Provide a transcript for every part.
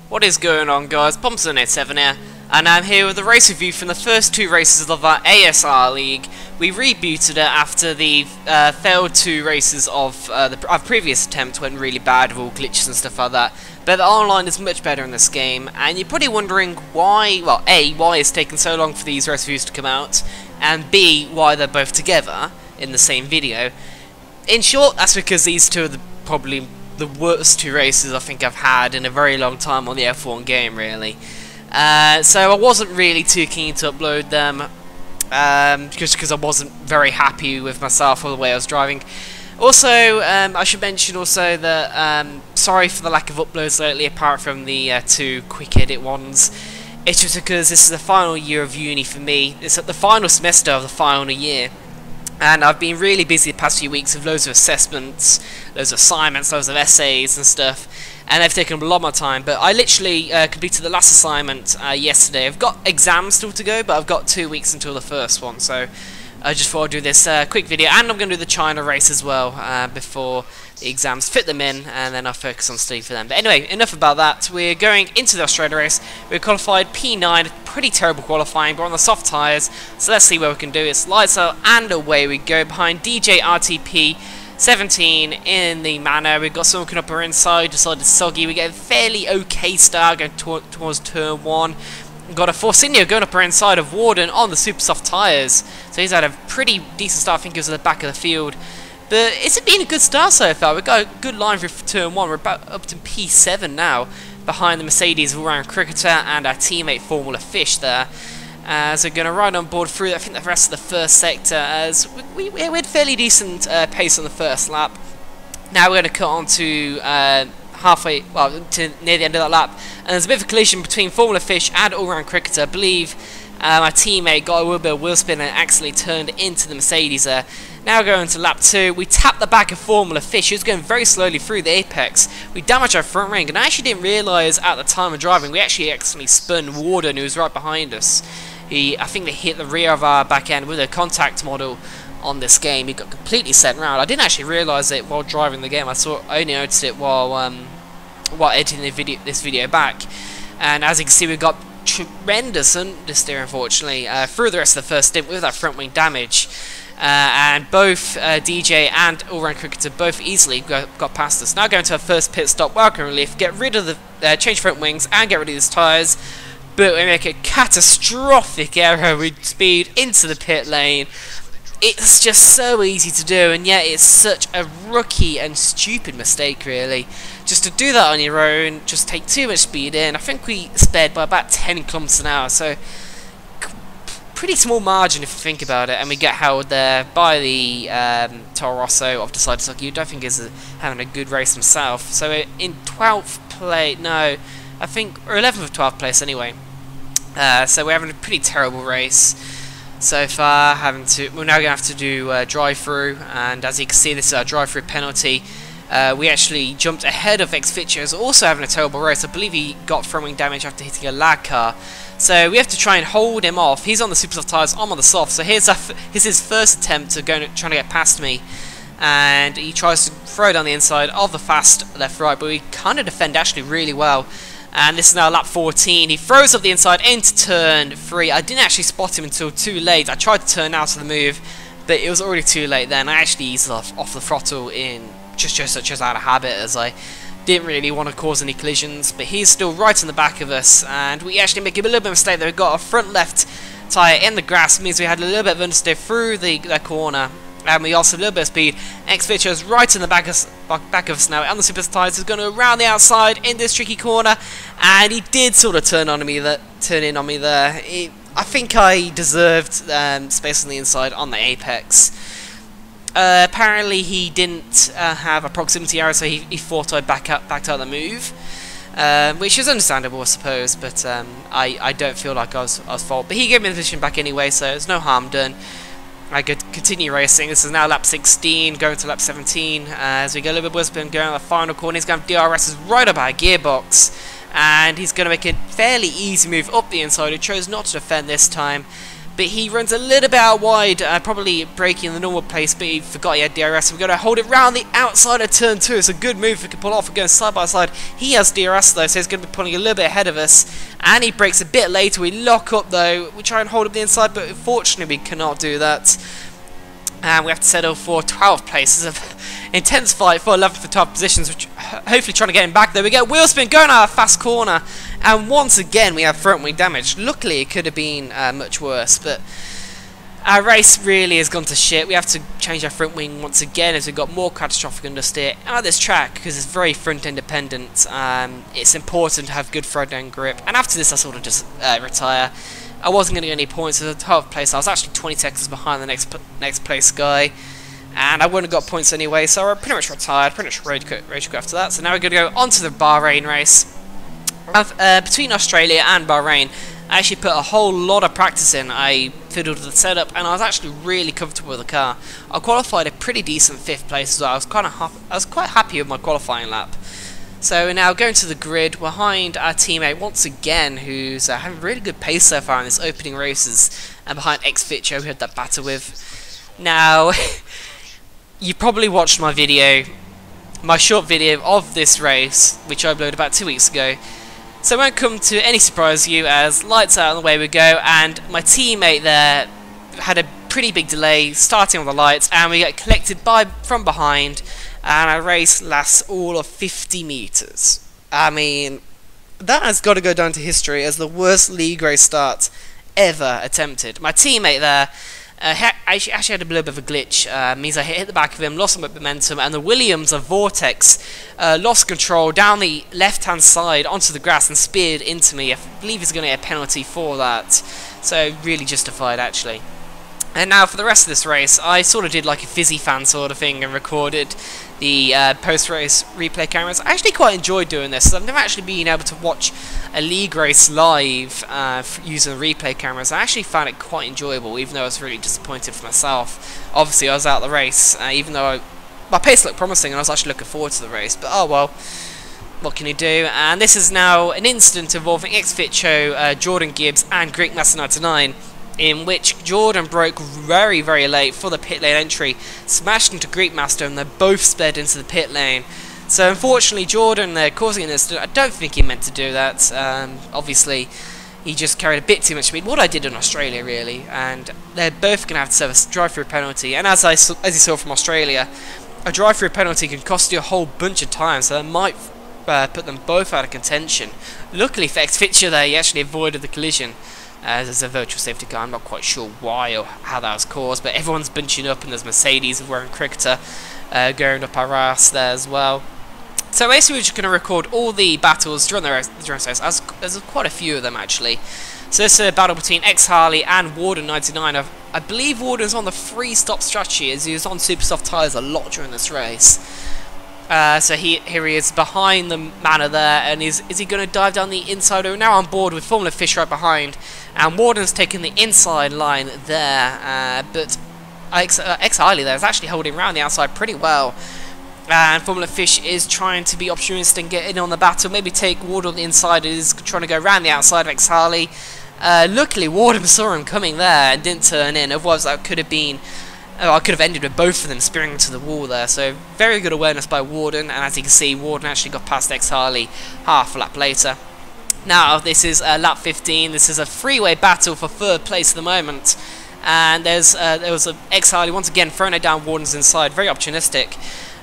What is going on, guys? Pumpson87 here, and I'm here with a race review from the first two races of our ASR League. We rebooted it after the failed two races of our previous attempt went really bad with all glitches and stuff like that. But the online is much better in this game, and you're probably wondering why, well, A, why it's taken so long for these race reviews to come out, and B, why they're both together in the same video. In short, that's because these two are probably the worst two races I think I've had in a very long time on the F1 game, really. So I wasn't really too keen to upload them, just because I wasn't very happy with myself or the way I was driving. Also, I should mention also that sorry for the lack of uploads lately, apart from the two quick edit ones. It's just because this is the final year of uni for me. It's at the final semester of the final year. And I've been really busy the past few weeks with loads of assessments, loads of assignments, loads of essays and stuff, and they've taken up a lot of my time. But I literally completed the last assignment yesterday. I've got exams still to go, but I've got 2 weeks until the first one, so I just thought I'd do this quick video. And I'm going to do the China race as well before the exams, fit them in, and then I'll focus on studying for them. But anyway, enough about that. We're going into the Australia race. We're qualified P9, pretty terrible qualifying, but on the soft tyres, so let's see what we can do. It's lights out and away we go behind DJ RTP 17 in the manor. We've got someone coming up our inside, decided soggy. We get a fairly okay start going towards turn 1. We've got a Forcinio going up our inside of Warden on the super soft tyres, so he's had a pretty decent start. I think he was at the back of the field. But it's been a good start so far. We've got a good line for turn 1. We're about up to P7 now, behind the Mercedes all-round cricketer and our teammate Formula Fish there. So we're going to ride on board through, I think, the rest of the first sector, as we had fairly decent pace on the first lap. Now we're going to cut on to halfway, well, to near the end of that lap, and there's a bit of a collision between Formula Fish and all-round cricketer. I believe my teammate got a little bit of wheel spin and actually turned into the Mercedes there. Now going to lap 2, we tap the back of Formula Fish, who's going very slowly through the apex. We damage our front ring, and I actually didn't realise at the time of driving, we actually spun Warden, who was right behind us. I think they hit the rear of our back end with a contact model on this game. He got completely sent round. I didn't actually realise it while driving the game. I only noticed it while editing this video back. And as you can see, we've got tremendous understeer, unfortunately, through the rest of the first stint with that front wing damage. And both DJ and all-round cricketer both easily got past us. Now going to our first pit stop, welcome relief, get rid of the change front wings and get rid of these tyres. But we make a catastrophic error with speed into the pit lane. It's just so easy to do, and yet it's such a rookie and stupid mistake, really. Just to do that on your own, just take too much speed in. I think we sped by about 10 kilometers an hour, so pretty small margin if you think about it, and we get held there by the Toro Rosso of Decided Suck. You don't think is having a good race himself. So we're in 12th place, no, I think, or 11th of 12th place anyway. So we're having a pretty terrible race so far. We're now going to have to do drive-through, and as you can see, this is our drive-through penalty. We actually jumped ahead of Xfitcher, who's also having a terrible race. I believe he got front wing damage after hitting a lag car. So we have to try and hold him off. He's on the super soft tyres, I'm on the soft. So here's his first attempt to trying to get past me, and he tries to throw down the inside of the fast left-right, but we kind of defend actually really well. And this is now lap 14. He throws up the inside into turn 3. I didn't actually spot him until too late. I tried to turn out of the move, but it was already too late then. I actually eased off the throttle in just out of habit, as I didn't really want to cause any collisions. But he's still right in the back of us, and we actually make a little bit of a mistake there. We've got a front left tyre in the grass, means we had a little bit of understeer through the corner. And we also have a little bit of speed. Xfitcher is right in the back of us now on the super tyres. He's going to around the outside in this tricky corner, and he did sort of turn in on me there. I think I deserved space on the inside on the apex. Apparently he didn't have a proximity error, so he thought I'd backed out of the move, which is understandable, I suppose. But I don't feel like I was fault. But he gave me the position back anyway, so there's no harm done. I could continue racing. This is now lap 16, going to lap 17. As we go a little bit of spin, going on the final corner. He's going to have DRS's right up our gearbox, and he's going to make a fairly easy move up the inside. He chose not to defend this time, but he runs a little bit out wide, probably breaking the normal pace, but he forgot he had DRS. We're going to hold it round the outside of turn 2. It's a good move we can pull off. We're going side by side. He has DRS though, so he's going to be pulling a little bit ahead of us, and he breaks a bit later. We lock up though. We try and hold up the inside, but unfortunately we cannot do that. And we have to settle for 12th place. It's an intense fight for 11th and 12th positions, which hopefully trying to get him back. There we go. Wheel spin going out of fast corner. And once again, we have front wing damage. Luckily, it could have been much worse. But our race really has gone to shit. We have to change our front wing once again as we've got more catastrophic understeer. At this track, because it's very front independent, it's important to have good front end grip. And after this, I sort of just retire. I wasn't going to get any points at the 12th place. I was actually 20 seconds behind the next place guy, and I wouldn't have got points anyway, so I pretty much retired, pretty much road quit after that. So now we're going to go on to the Bahrain race. Between Australia and Bahrain, I actually put a whole lot of practice in. I fiddled with the setup, and I was actually really comfortable with the car. I qualified a pretty decent 5th place as well. I was quite happy with my qualifying lap. So we're now going to the grid behind our teammate once again, who's having really good pace so far in this opening races, and behind Xfitcho, who had that battle with. Now, you probably watched my video, my short video of this race, which I uploaded about 2 weeks ago. So it won't come to any surprise to you, as lights out and away we go, and my teammate there had a pretty big delay starting on the lights, and we get collected from behind. And our race lasts all of 50 meters. I mean, that has got to go down to history as the worst league race start ever attempted. My teammate there actually had a little bit of a glitch. Means I hit the back of him, lost some momentum, and the Williams of Vortex lost control down the left-hand side onto the grass and speared into me. I believe he's going to get a penalty for that. So really justified, actually. And now for the rest of this race, I sort of did like a fizzy fan sort of thing and recorded the post-race replay cameras. I actually quite enjoyed doing this. I've never actually been able to watch a league race live using the replay cameras. I actually found it quite enjoyable, even though I was really disappointed for myself. Obviously, I was out of the race, even though my pace looked promising and I was actually looking forward to the race. But oh well, what can you do? And this is now an incident involving Xfitcho, Jordan Gibbs and Greek Master 99. In which Jordan broke very, very late for the pit lane entry, smashed into Greek Master, and they both sped into the pit lane. So unfortunately, Jordan causing an incident. I don't think he meant to do that. Obviously, he just carried a bit too much speed. What I did in Australia, really, and they're both going to have to serve a drive-through penalty. And as you saw from Australia, a drive-through penalty can cost you a whole bunch of time, so that might put them both out of contention. Luckily for Xfitcho there, he actually avoided the collision. There's a virtual safety car. I'm not quite sure why or how that was caused, but everyone's bunching up, and there's Mercedes wearing cricketer going up our ass there as well. So basically we're just going to record all the battles during the race. There's quite a few of them actually. So this is a battle between X-Harley and Warden99. I believe Warden's on the free-stop strategy, as he was on super soft tyres a lot during this race. So here he is behind the manor there, and is he going to dive down the inside? We're now on board with Formula Fish right behind, and Warden's taking the inside line there, but X-Harley there is actually holding around the outside pretty well, and Formula Fish is trying to be opportunistic and get in on the battle, maybe take Warden on the inside. Is trying to go around the outside of X-Harley. Luckily Warden saw him coming there and didn't turn in, otherwise that could have been... Oh, I could have ended with both of them spearing into the wall there. So very good awareness by Warden, and as you can see, Warden actually got past X-Harley half a lap later. Now this is lap 15. This is a freeway battle for 3rd place at the moment, and there was X-Harley once again throwing it down Warden's inside, very opportunistic.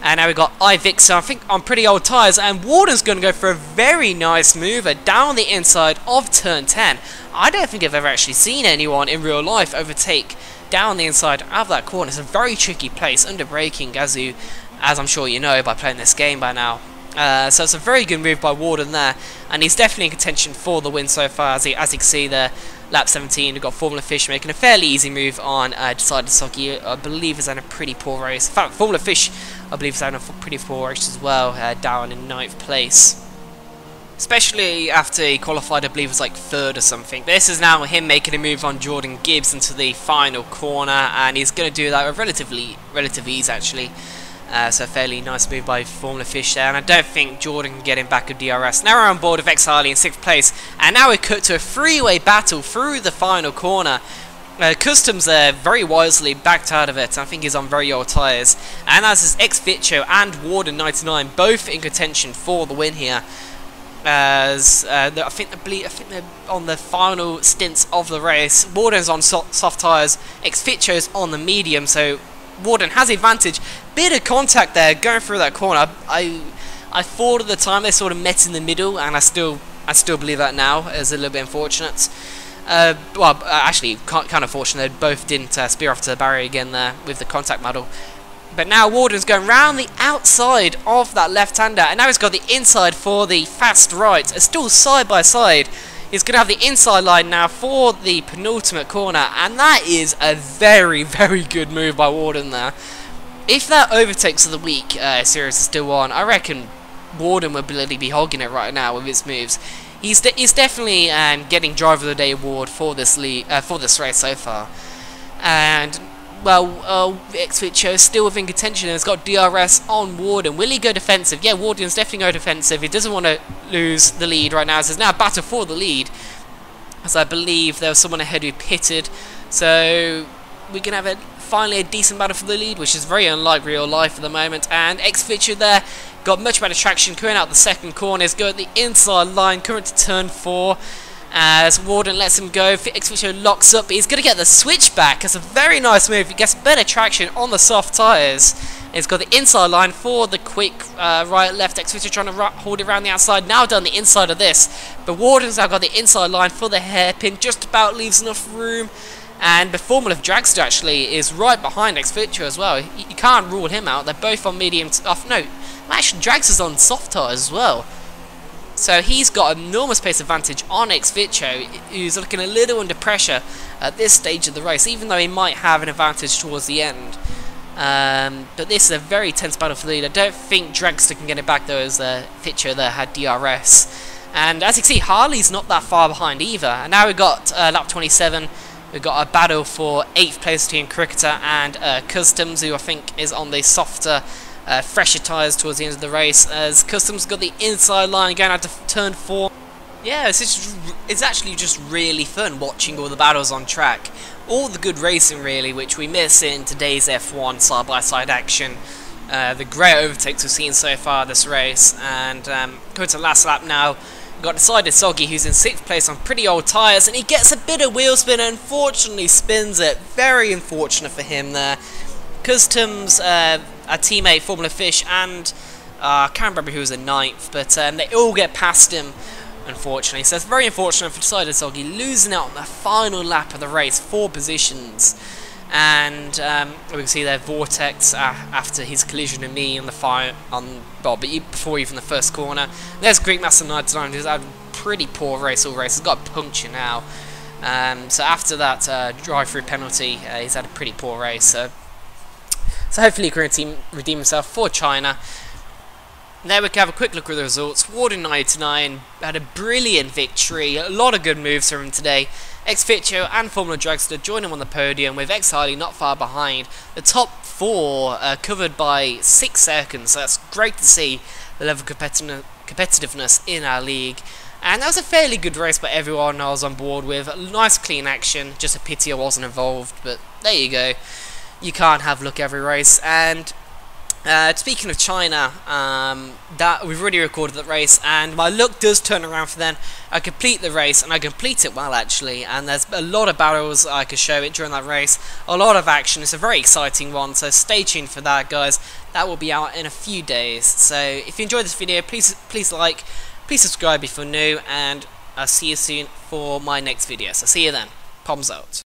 And now we've got iVixer, I think on pretty old tyres, and Warden's going to go for a very nice mover down the inside of turn 10. I don't think I've ever actually seen anyone in real life overtake down the inside of that corner. It's a very tricky place under braking, as I'm sure you know by playing this game by now. So it's a very good move by Warden there, and he's definitely in contention for the win so far. As you can see there, lap 17, we've got Formula Fish making a fairly easy move on Decided Soggy. I believe is having a pretty poor race. In fact, Formula Fish, I believe, is having a pretty poor race as well, down in 9th place. Especially after he qualified, I believe it was like 3rd or something. This is now him making a move on Jordan Gibbs into the final corner, and he's going to do that with relative ease actually. So a fairly nice move by Formula Fish there, and I don't think Jordan can get him back with DRS. Now we're on board with X-Harley in 6th place, and now we're cut to a freeway battle through the final corner. Customs there very wisely backed out of it. I think he's on very old tyres. And as is Xvicho and Warden 99 both in contention for the win here. As I think they're on the final stints of the race. Warden's on soft tyres, Xvicho's on the medium, so Warden has the advantage. Bit of contact there going through that corner. I thought at the time they sort of met in the middle, and I still believe that now. It's a little bit unfortunate. Actually, kind of fortunate. They both didn't spear off to the barrier again there with the contact model. But now Warden's going round the outside of that left-hander, and now he's got the inside for the fast right. It's still side by side. He's going to have the inside line now for the penultimate corner, and that is a very, very good move by Warden there. If that overtakes of the week series is still on, I reckon Warden would really be hogging it right now with his moves. He's definitely getting Driver of the Day award for this race so far, and. Well, Xvicho is still within contention and has got DRS on Warden. Will he go defensive? Yeah, Warden's definitely go defensive. He doesn't want to lose the lead right now. So there's now a battle for the lead. As I believe there was someone ahead who pitted. So we're going to have finally a decent battle for the lead, which is very unlike real life at the moment. And Xvicho there got much better traction coming out the second corners. Go at the inside line, coming to turn 4. As Warden lets him go, Xvicho locks up, but he's going to get the switchback. It's a very nice move. He gets better traction on the soft tyres. He's got the inside line for the quick right-left. Xvicho trying to hold it around the outside. Now done the inside of this. But Warden's now got the inside line for the hairpin. Just about leaves enough room. And the Formula of Dragster actually is right behind Xvicho as well. You can't rule him out. They're both on medium... no, actually Dragster's on soft tyres as well. So he's got enormous pace advantage on Xvicho, who's looking a little under pressure at this stage of the race, even though he might have an advantage towards the end. But this is a very tense battle for the lead. I don't think Dragster can get it back though, as Xvicho there had DRS. And as you can see, Harley's not that far behind either. And now we've got lap 27. We've got a battle for 8th place between Cricketer and Customs, who I think is on the softer fresher tyres towards the end of the race, as Customs got the inside line going out to turn 4. Yeah, it's actually just really fun watching all the battles on track. All the good racing really, which we miss in today's F1 side-by-side action. The great overtakes we've seen so far this race, and going to the last lap now. We've got Decided Soggy, who's in 6th place on pretty old tyres, and he gets a bit of wheel spin and unfortunately spins it. Very unfortunate for him there. Customs, a teammate, Formula Fish, and I can't remember who was in 9th, but they all get past him, unfortunately. So it's very unfortunate for Decided Soggy, losing out on the final lap of the race, 4 positions. And we can see there Vortex after his collision with me on the before even the first corner. There's Greek Master 99, who's had a pretty poor race all race. He's got a puncture now. So after that drive-through penalty, he's had a pretty poor race. So hopefully he can redeem himself for China. Now we can have a quick look at the results. Warden 99 had a brilliant victory. A lot of good moves from him today. Xvicho and Formula Dragster join him on the podium, with X Harley not far behind. The top 4 covered by 6 seconds. So that's great to see the level of competitiveness in our league. And that was a fairly good race by everyone I was on board with. Nice clean action. Just a pity I wasn't involved, but there you go. You can't have luck every race. And speaking of China, that we've already recorded the race, and my luck does turn around for then. I complete the race, and I complete it well actually, and there's a lot of battles I could show it during that race, a lot of action. It's a very exciting one, so stay tuned for that, guys. That will be out in a few days. So if you enjoyed this video, please like, please subscribe if you're new, and I'll see you soon for my next video. So see you then. Palms out.